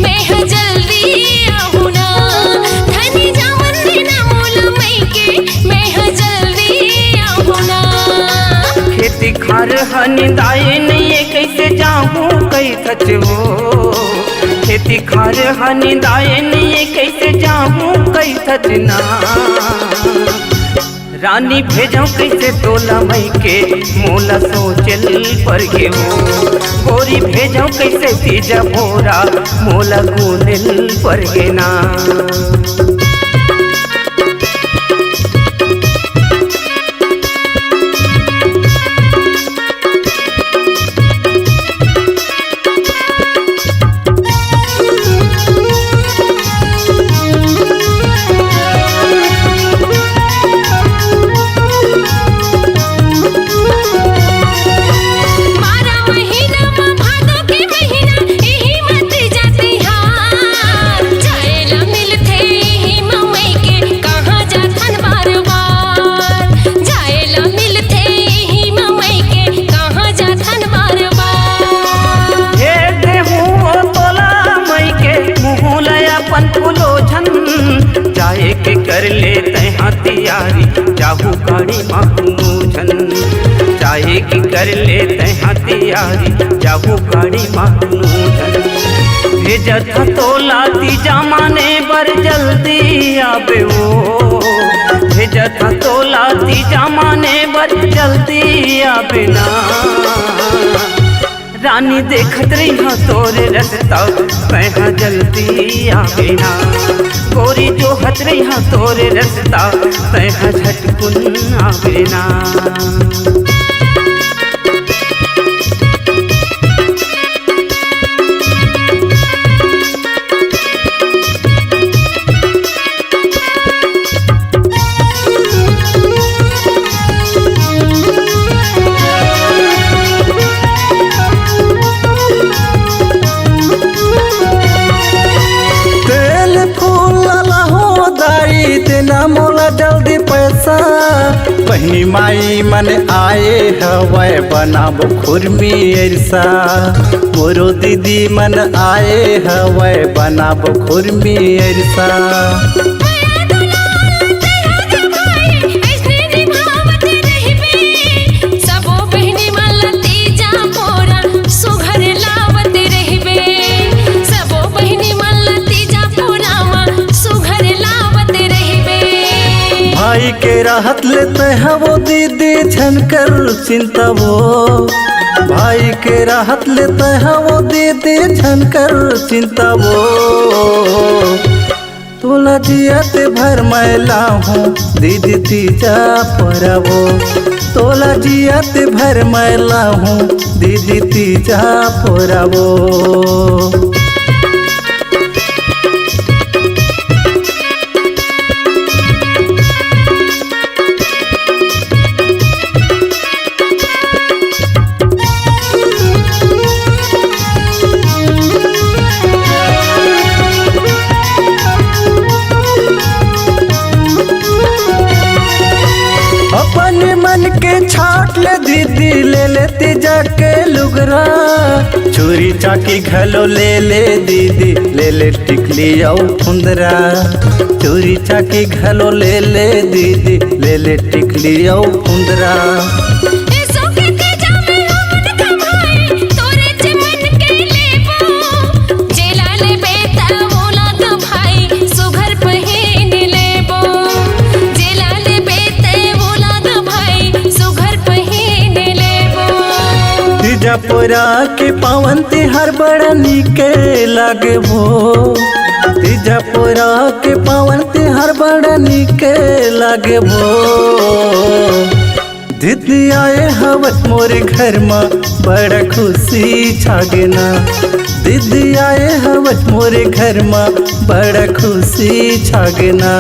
मैं ह जल्दी आहू ना। धनी जावन देना मोला मई के मैं ह जल्दी आहू ना। खेती खार हनिदाए नहीं कैसे जाऊँ कई सच हो। खेती खार हनिदाए नहीं कैसे जाऊँ कई सच ना। रानी भेजो कैसे तोला मई के मोला सोचल पर के हो। गोरी भेजो कैसे तीजा भोरा मोला गुनल पर के ना। जाए के कर ले तैहा तैयारी जाहू गाड़ी माहूझन। जाए के कर ले तैहा तैयारी जाहू गाड़ी माहूझन। भेजत तोला तीजा माने बर जल्दी आबे वो। भेजत तोला तीजा माने बर जल्दी आबे ना। रानी देखत रही हाँ तोरे रस्ता मैं जल्दी आवे ना। गोरी जो हत रही हाँ तोरे रस्ता मैं झटकुन आवे ना। मोला जल्दी पैसा बहनी माई मन आए हवै बनाब खुरमी ऐसा। मोरो दीदी मन आए हवै बनाब खुरमी ऐसा। भाई के राहत लेते हैं वो दीदी झनकर चिंता वो। भाई के राहत लेते हैं वो दीदी झनकर चिंता वो। तोला जियाते भर मैला हूँ दीदी तीजा परा वो। तोला जियाते भर मैला हूँ दीदी तीजा परा वो। अपने मन के छाट ले दीदी ले लेती जाके लुगरा। चूरी चाकी घलो ले ले दीदी ले ले टिकली और फुंदरा। चूरी चाकी घलो ले ले दीदी ले ले टिकली और फुंदरा। तीजापुरा के पावन तिहार बड़ा निके लागे वो। तीजापुरा के पावन तिहार बड़ा निके लागे वो। दीदी आए हवत मोरे घर में बड़ा खुशी छागे ना। दीदी आए हवत मोरे घर में बड़ा खुशी छागे ना।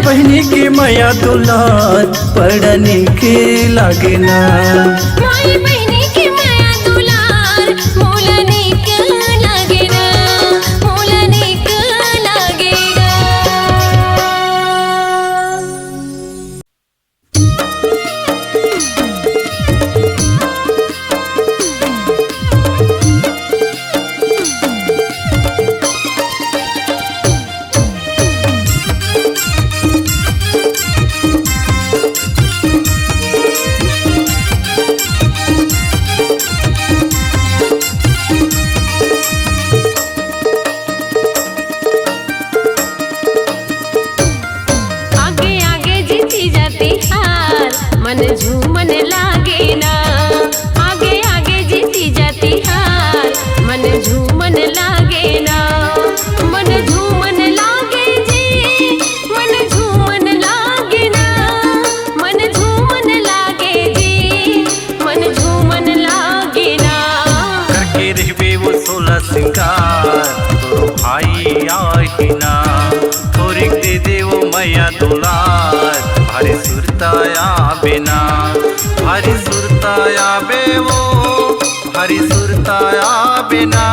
बहनी की मैया दुलार बड़ा निक लागे ना। माई बहनी की माया दुलार मोला नीक लागेना, मोला नीक लागेगा। आगे आगे जीती जाती हार मन झूमन लागे ना, आगे आगे जीती जाती हार मन झूमन लागे ना, मन झूमन लागे जी, मन झूमन लागे ना, मन झूमन लागे जी, मन झूमन लागे ना। करके रहबे वो 16 सिंगार तो भाई आही ना। थोड़ी दे दे वो मैया दुलार भारी सुरताया बिना, भारी सुरताया बे वो, भारी सुरताया बिना,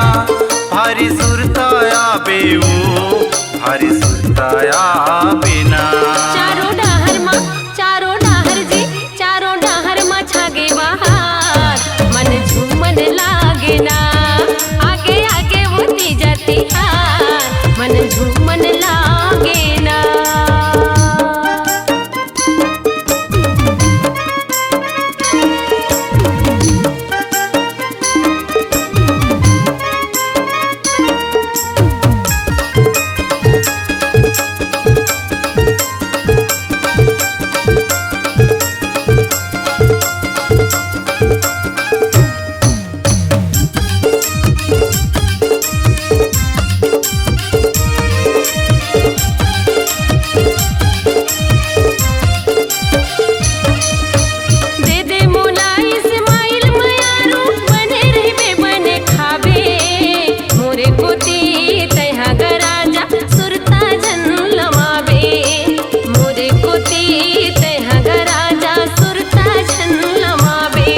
भारी सुरताया बे वो, भारी सुरताया बिना। चारों डाहर माँ, चारों डाहर जी, चारों डाहर माँ छागे बहार मन झूमन लागे ना, आगे आगे होती जाती हार मन झूमन लागे ना। दे दे मोला इस्माइल मयारू बने रहबे बने खाबे, मोरे कोती तैहा गराजा सुरता जन लमाबे, मोरे कोती तैहा गराजा सुरता जन लमाबे।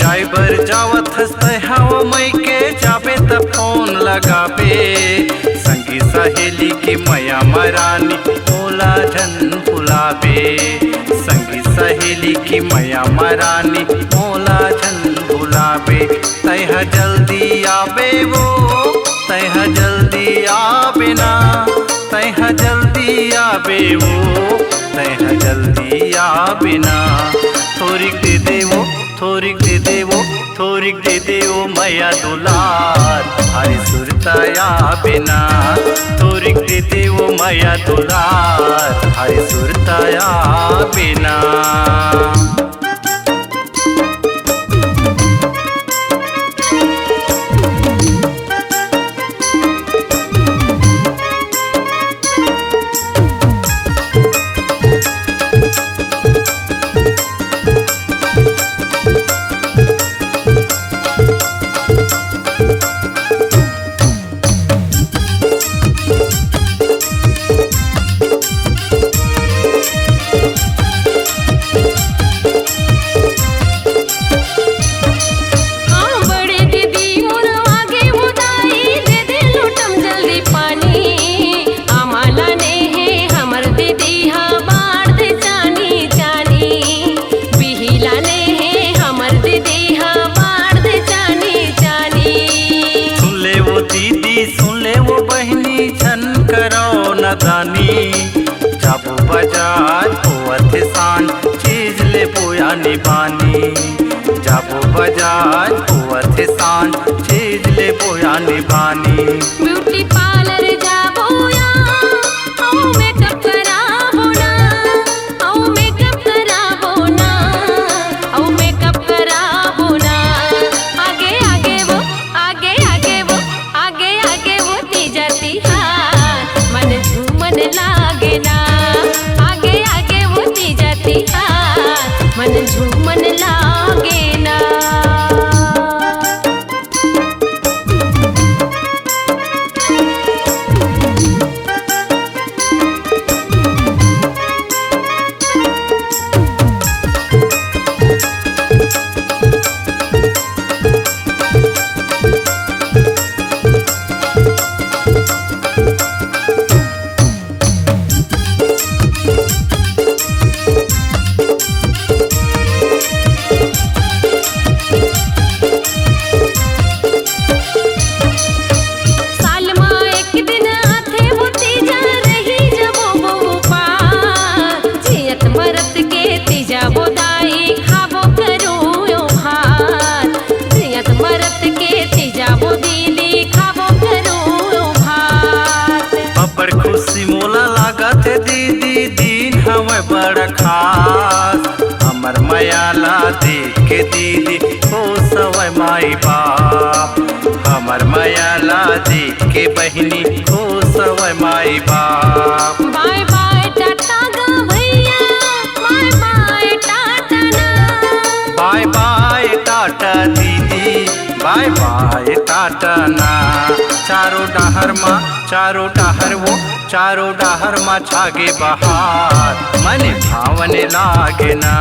जाय बर जावत हंसते हवा मई के जाबे त फोन लगाबे, संगी सहेली की मैया मरानी मोला झन बुलाबे, संगी सहेली की मैया मरानी मोला झन बुलाबे। तैहा जल्दी आबे वो, तैहा जल्दी आबे ना, तैहा जल्दी आबे वो, तैहा जल्दी आबे ना। थोड़ीक दे दे वो, थोड़ीक दे दे वो, थोड़ीक दे दे वो मैया दुलार भारी सुरताया बिना, थोड़ीक दे दे वो मैया दुलार भारी सुरताया बिना। दानी जाबो बाजार होवत सान चीज ले बोया निबानी, जाबो बाजार होवत सान चीज ले बोया निबानी। ब्यूटी पार्लर जाबो या औ मेकअप कराबो ना, औ मेकअप कराबो ना, औ मेकअप कराबो ना। आगे आगे वो, आगे आगे वो, आगे आगे वो ती जाती हार मन झूमन लागे ना, आगे आगे वो ती जाती हार मन झूमन लागे ना। मैं बड़ खास। हमर मयाला देख के दीदी खुश होवे माई बाप। हमर मयाला देख के बहिनी खुश होवे माई बाप। बाय बाय टाटा गा भैया, बाय बाय टाटा ना। बाय बाय टाटा दीदी, बाय बाय टाटा ना। चारों डाहर मा छागे बहार, मने भावन लागे ना।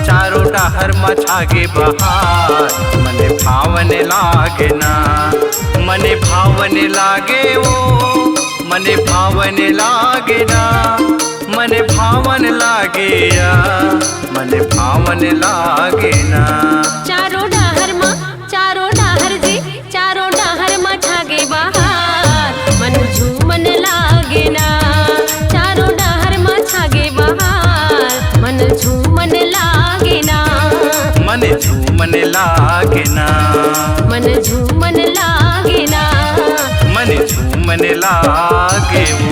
चारों डाहर मा छागे बहार, मने भावन लागे ना। मने भावन लागे वो, मने भावन लागे ना। मने भावन लागे या, मने भावन लागे ना। चारों डाहर जी, चारों डाहर मा छागे बहार, मन झूमन लागे ना। चारों डाहर मा छागे बहार, मन झूमन लागे ना। मन झूमन लागे ना। मन झूमन लागे ना। मन झूमन लागे वो।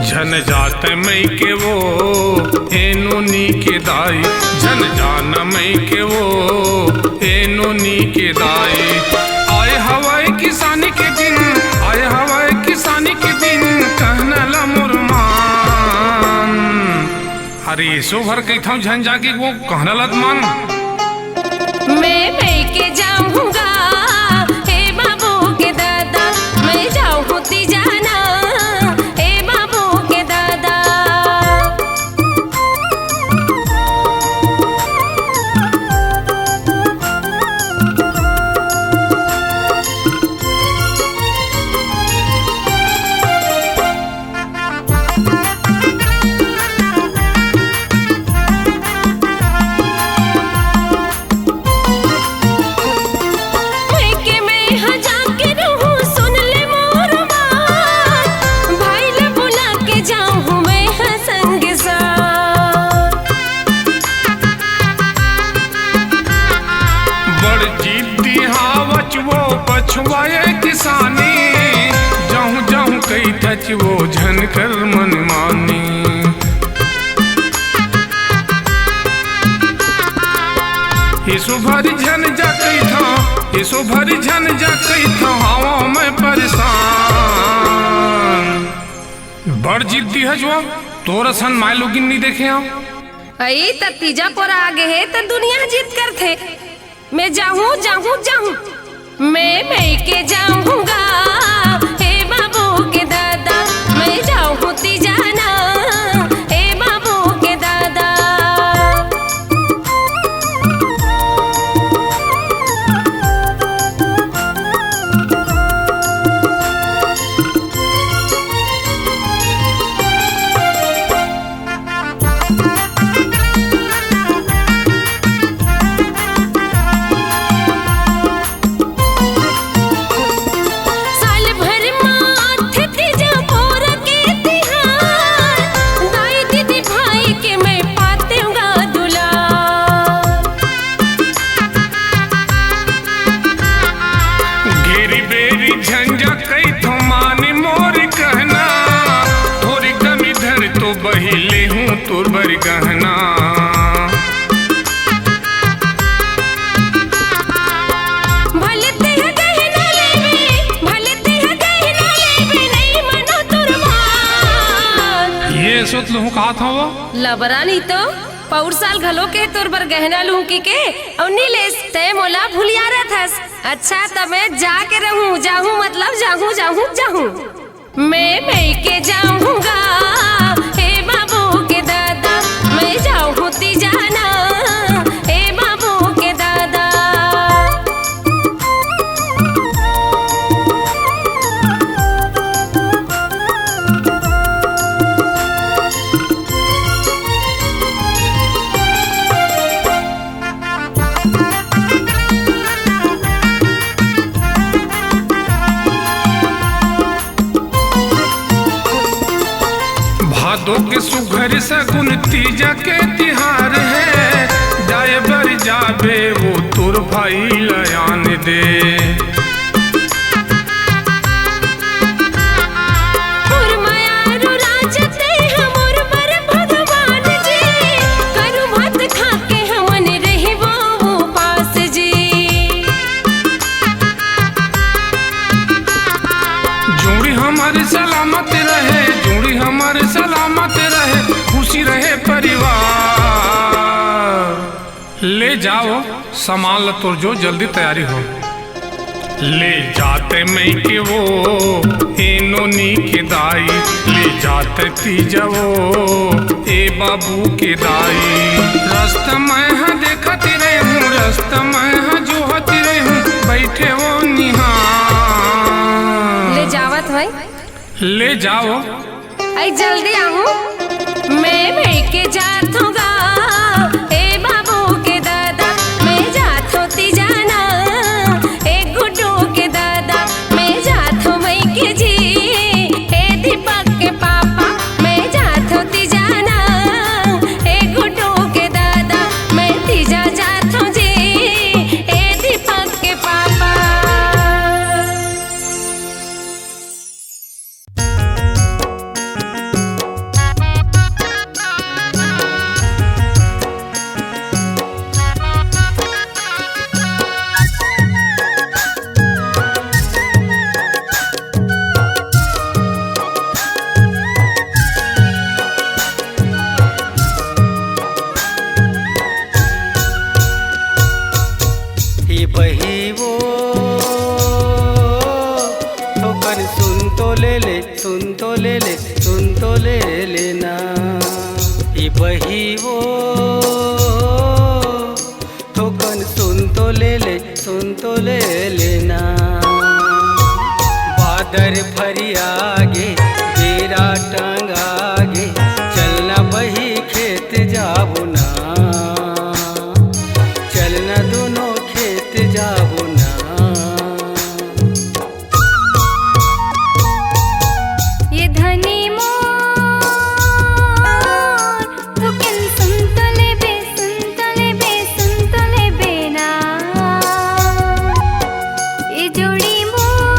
झन जात मई के वो एनो नी के दाई। झन जान मई के वो एनो नी के दाई। आए हवाई किसानी के दिन, आए हवाई किसानी के दिन, कहना ला मुरमान। अरे सो भर कही था झन जाके वो कहना लत मान। मैं के जाऊंगा हे बाबू के दादा, मैं जाऊंगी जाना हे बाबू के दादा। पछुआए किसानी, जाऊं जाऊं कई थच वो झन कर मन मानी। इसो भरी झन जा कई था, इसो भरी झन जा कई था, हवा में परेशान। बड़ जिद्दी है जो तोरा सन माय लोगिन नहीं देखे आओ। आई त तीजा पर आगे है त दुनिया जीत कर थे। मैं जाऊं जाऊं जाऊं, मैं के जाऊंगा हे बाबू के दादा, मैं जाऊंगी जाना हे बाबू के दादा। गहना भले ते गहना लेवे, भले ते गहना लेवे, नहीं मनो तुरमान। ये सोच लूँ कहा था वो लबरानी तो पौर साल घलो के तोर बर गहना लूँ की के और नीलेश ते मोला भूलिया रहथस। अच्छा तब मैं जाके रहूं, जाऊं मतलब जाऊं जाऊं जाऊं। मैं के जाऊंगा हे बाबू के दादा, मैं जाऊंगी जाना हे बाबू के दादा। भादो के सुघर सगुन तीजा के तिहार है, जाए बर जाबे वो तुर भाई लयान दे। सलामत रहे, जोड़ी हमारे सलामत रहे, खुशी रहे परिवार। ले जाओ सामान तुर जो जल्दी तैयारी हो। ले जाते मैं के वो एनो नी के दाई, ले जाते तीजा वो ए बाबू के दाई। रास्ता मैं हाँ देखती रही हूँ, रास्ता मैं हाँ जोहती रही हूँ, बैठे वो निहार। ले जावत भाई, ले जाओ। आई जल्दी आहूँ, मैं भेड़ के जात होगा ए बाबू के दादा, मैं जात होती जाना ए गुड्डू के दादा, मैं जात हो मई के जी ए दीपक के पापा, मैं जात होती जाना ए गुड्डू के दादा, मैं तीजा जात हो जी ए दीपक के पापा। बही वो ठोकर सुन तो ले ले, सुन तो ले ले, सुन तो ले लेना। ये बही वो ठोकर सुन तो ले ले, सुन तो ले लेना। बादर फरी आगे बेरा टांग आगे, चलना बही खेत जाबो ना, चलना दोनों खेत जाबो ना। ये धनी मोर ठोकन सुन तो लेबे, सुन तो लेबे, सुन तो लेबे ना। ये जोड़ी मोर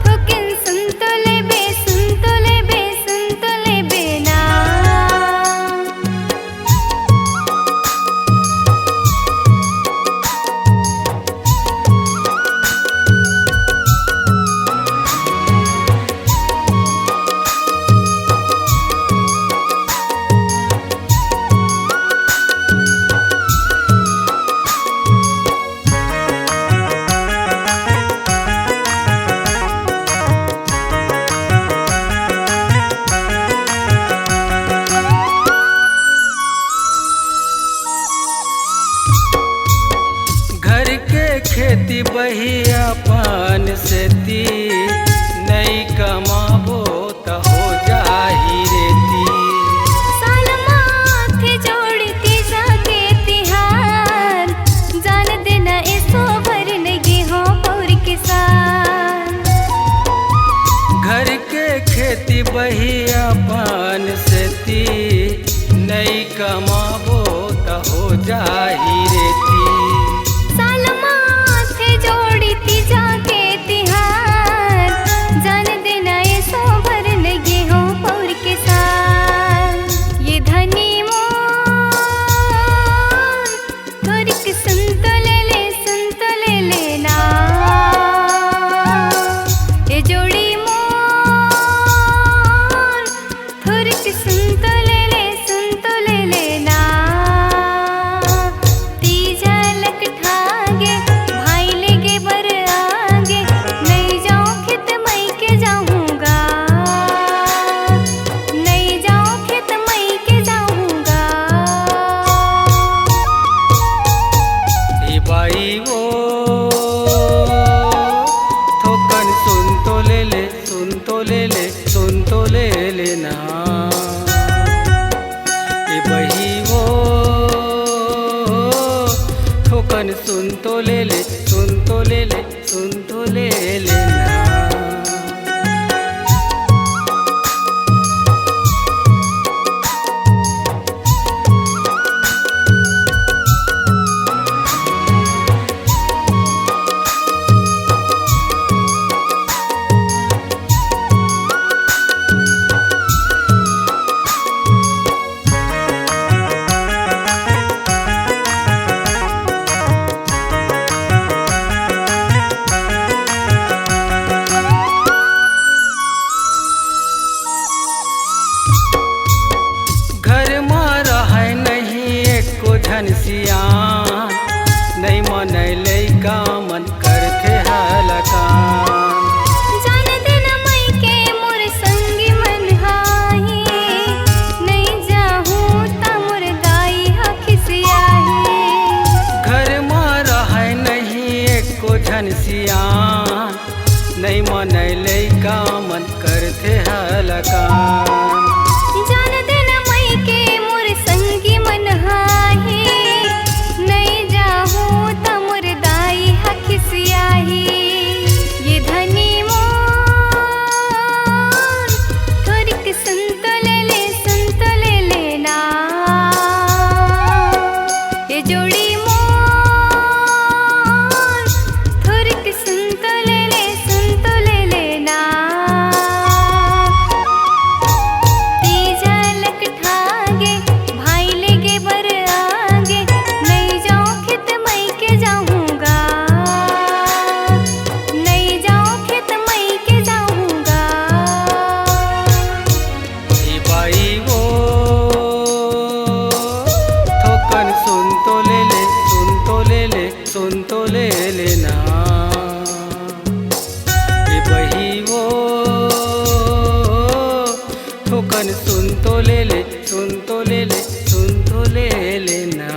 ठोकन सुन तो लेबे, सुन तो लेबे, सुन तो लेबे ना। घर के खेती बहिया पान से ती, नहीं कमाबो त हो जाही रेती। साल माथे जोड़ती जाके तिहार, जान देना ऐसो भर नगी हो पौर किसान। घर के खेती बहिया पान से ती, नहीं कमाबो त हो जाही रेती। साल माथे जोड़ती जाके तिहार, जान देना ऐसो भर नगी हो पौर किसान। ये धनी मोर थोड़ीक सुन तो ले ले, सुन तो ले लेना। ये जोड़ी मोर थोड़ीक सुन तो ले ले, सुन तो ले लेना। ध्यान नहीं मनैले का मन करते हलकान। जान देना मई के मोर संगी मन हाही, नहीं जाहू त मोर दाई हखिसियाही। ये धनी मोर थोरिक सुन तो ले लेना, ये जोड़ी मोर थोरिक सुन तो ले लेना। तीजा लकठागे भाई लेगे बर आगे, नहीं जाऊं खेत मई के जाऊंगा, नहीं जाऊं खेत मई के जाऊंगा। ए बाई वो ठोकन सुन तो ले ले, सुन तो ले ले, सुन तो ले लेना। ए बही वो ठोकन सुन तो ले ले, सुन तो ले ले, सुन तो ले लेना।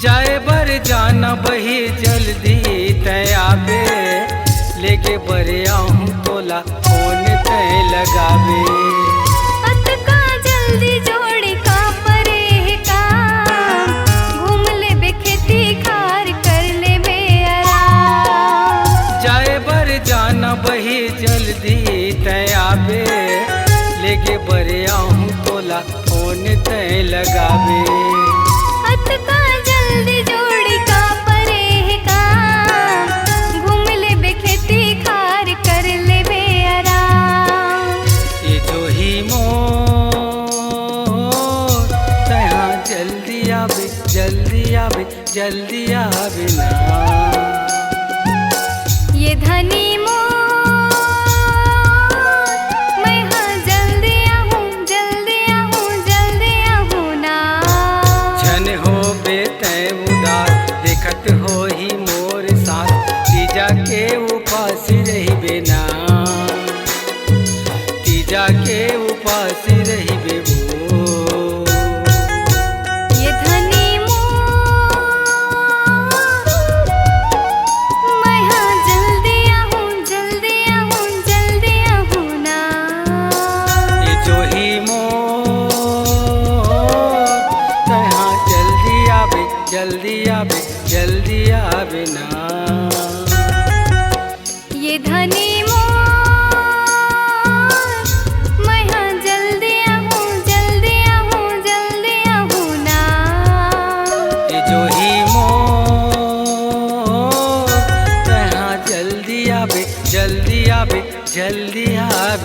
जाए बर जाना बही जल्दी तयाबे, लेके बरे आऊं तोला फोन तय लगावे। अतका जल्दी जोड़ी का परे काम, घूम ले बे खेती खार कर ले बे आराम। जाए बर जाना बही जल्दी तयाबे, लेके बरे आऊं तोला फोन तय लगावे। अतका जल्दी जोड़ी का परे काम, घूम ले बे खेती खार कर ले बे आराम। ये जो ही मोर तहाँ जल्दी आवे, जल्दी आवे, जल्दी आवे ना। ये धनी मोर मैं हाँ जल्दी आहूँ, जल्दी आहूँ, जल्दी आहूँ ना। झन हो बेतै उदास, देखत हो ही मोर साथ, तीजा के उपास रही बेना, तीजा के उपास रही बेबो। ये धनी मोर मैं हाँ जल्दी आहूँ, जल्दी आहूँ, जल्दी आहूँ ना। ये जो ही मोर तहाँ जल्दी आवे, जल्दी आवे, जल्दी आवे ना। ये धनी मोर मैं हाँ जल्दी आहूँ, जल्दी आहूँ, जल्दी आहूँ ना। ये जो ही मोर तहाँ जल्दी आवे, जल्दी आवे, जल्दी आवे।